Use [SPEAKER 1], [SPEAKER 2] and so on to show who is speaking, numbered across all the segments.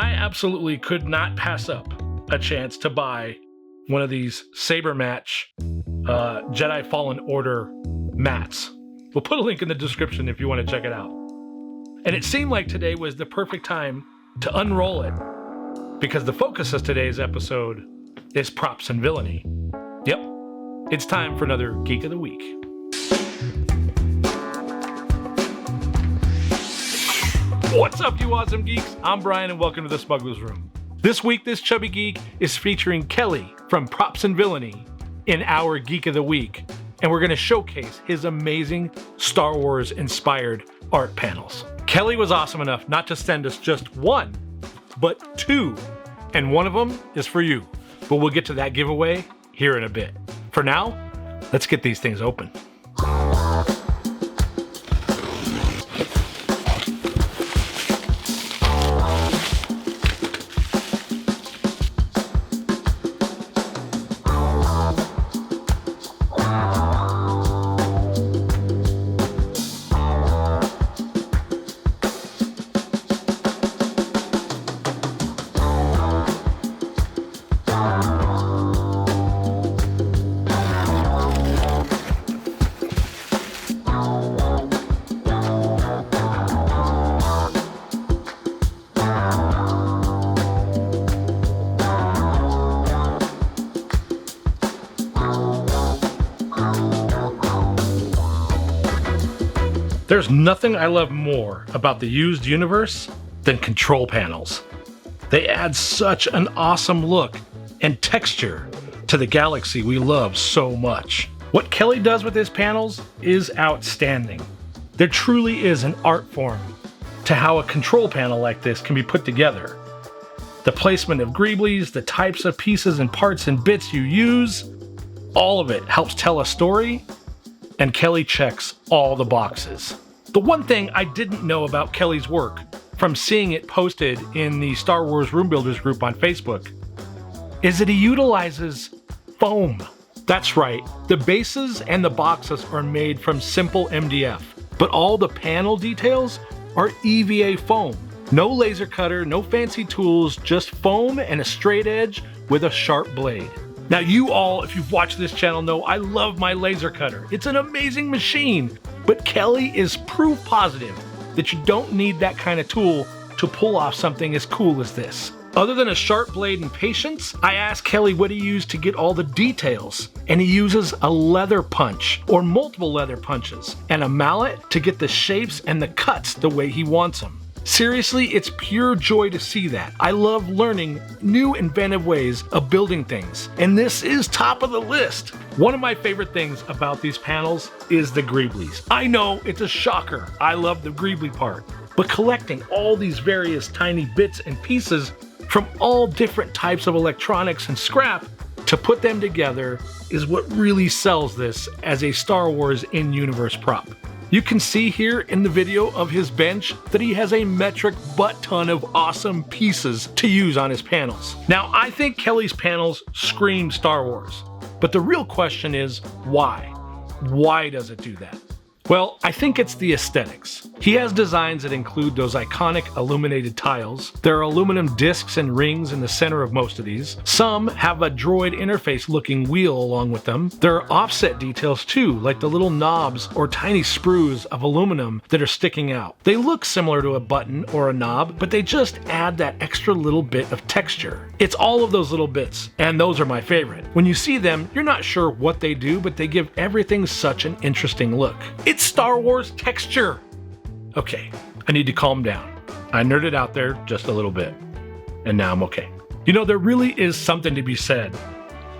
[SPEAKER 1] I absolutely could not pass up a chance to buy one of these SaberMach Jedi Fallen Order mats. We'll put a link in the description if you want to check it out. And it seemed like today was the perfect time to unroll it, because the focus of today's episode is props and villainy. Yep, it's time for another Geek of the Week. What's up, you awesome geeks? I'm Brian, and welcome to the Smugglers Room. This week, this chubby geek is featuring Kelly from Props and Villainy in our Geek of the Week, and we're going to showcase his amazing Star Wars-inspired art panels. Kelly was awesome enough not to send us just one, but two, and one of them is for you. But we'll get to that giveaway here in a bit. For now, let's get these things open. There's nothing I love more about the used universe than control panels. They add such an awesome look and texture to the galaxy we love so much. What Kelly does with his panels is outstanding. There truly is an art form to how a control panel like this can be put together. The placement of greeblies, the types of pieces and parts and bits you use, all of it helps tell a story, and Kelly checks all the boxes. The one thing I didn't know about Kelly's work, from seeing it posted in the Star Wars Room Builders group on Facebook, is that he utilizes foam. That's right, the bases and the boxes are made from simple MDF, but all the panel details are EVA foam. No laser cutter, no fancy tools, just foam and a straight edge with a sharp blade. Now you all, if you've watched this channel, know I love my laser cutter. It's an amazing machine, but Kelly is proof positive that you don't need that kind of tool to pull off something as cool as this. Other than a sharp blade and patience, I asked Kelly what he used to get all the details, and he uses a leather punch, or multiple leather punches, and a mallet to get the shapes and the cuts the way he wants them. Seriously, it's pure joy to see that. I love learning new inventive ways of building things, and this is top of the list. One of my favorite things about these panels is the greeblies. I know it's a shocker. I love the greebly part, but collecting all these various tiny bits and pieces from all different types of electronics and scrap to put them together is what really sells this as a Star Wars in-universe prop. You can see here in the video of his bench that he has a metric butt ton of awesome pieces to use on his panels. Now, I think Kelly's panels scream Star Wars, but the real question is why? Why does it do that? Well, I think it's the aesthetics. He has designs that include those iconic illuminated tiles. There are aluminum discs and rings in the center of most of these. Some have a droid interface looking wheel along with them. There are offset details too, like the little knobs or tiny sprues of aluminum that are sticking out. They look similar to a button or a knob, but they just add that extra little bit of texture. It's all of those little bits, and those are my favorite. When you see them, you're not sure what they do, but they give everything such an interesting look. It's Star Wars texture. Okay, I need to calm down. I nerded out there just a little bit, and now I'm okay. You know, there really is something to be said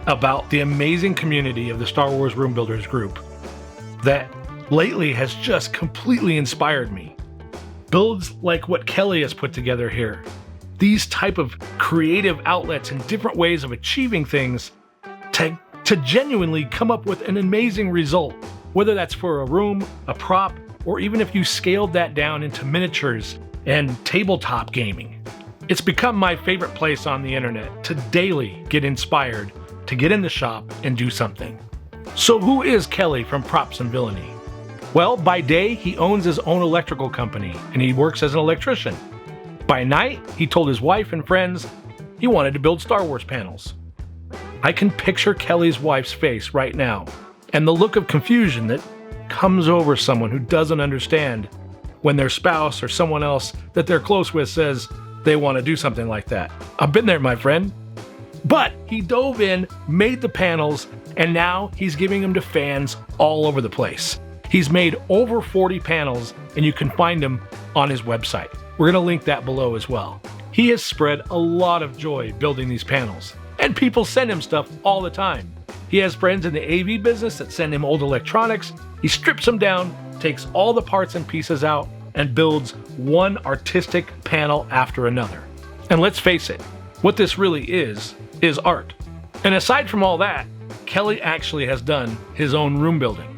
[SPEAKER 1] about the amazing community of the Star Wars Room Builders group that lately has just completely inspired me. Builds like what Kelly has put together here. These type of creative outlets and different ways of achieving things to genuinely come up with an amazing result. Whether that's for a room, a prop, or even if you scaled that down into miniatures and tabletop gaming. It's become my favorite place on the internet to daily get inspired to get in the shop and do something. So who is Kelly from Props and Villainy? Well, by day, he owns his own electrical company and he works as an electrician. By night, he told his wife and friends he wanted to build Star Wars panels. I can picture Kelly's wife's face right now, and the look of confusion that comes over someone who doesn't understand when their spouse or someone else that they're close with says they want to do something like that. I've been there, my friend. But he dove in, made the panels, and now he's giving them to fans all over the place. He's made over 40 panels, and you can find them on his website. We're going to link that below as well. He has spread a lot of joy building these panels, and people send him stuff all the time. He has friends in the AV business that send him old electronics. He strips them down, takes all the parts and pieces out, and builds one artistic panel after another. And let's face it, what this really is art. And aside from all that, Kelly actually has done his own room building.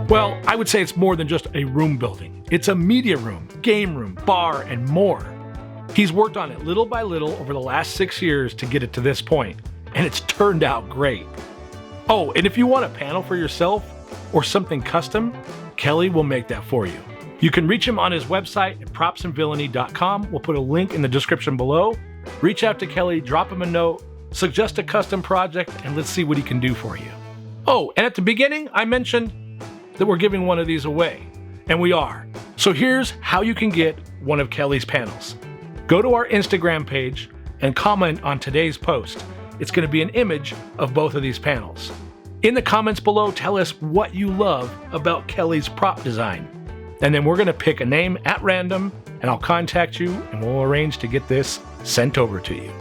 [SPEAKER 1] Well, I would say it's more than just a room building. It's a media room, game room, bar, and more. He's worked on it little by little over the last 6 years to get it to this point, and it's turned out great. Oh, and if you want a panel for yourself or something custom, Kelly will make that for you. You can reach him on his website at propsandvillainy.com. We'll put a link in the description below. Reach out to Kelly, drop him a note, suggest a custom project, and let's see what he can do for you. Oh, and at the beginning, I mentioned that we're giving one of these away, and we are. So here's how you can get one of Kelly's panels. Go to our Instagram page and comment on today's post. It's going to be an image of both of these panels. In the comments below, tell us what you love about Kelly's prop design. And then we're going to pick a name at random, and I'll contact you, and we'll arrange to get this sent over to you.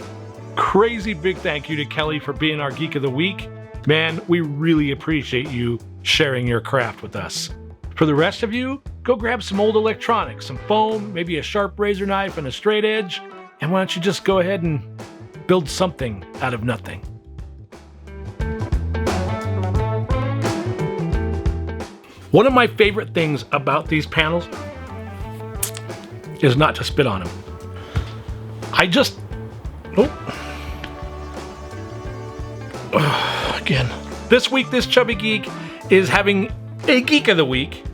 [SPEAKER 1] Crazy big thank you to Kelly for being our Geek of the Week. Man, we really appreciate you sharing your craft with us. For the rest of you, go grab some old electronics, some foam, maybe a sharp razor knife and a straight edge, and why don't you just go ahead and build something out of nothing. One of my favorite things about these panels is not to spit on them. Again. This week, this chubby geek is having a Geek of the Week.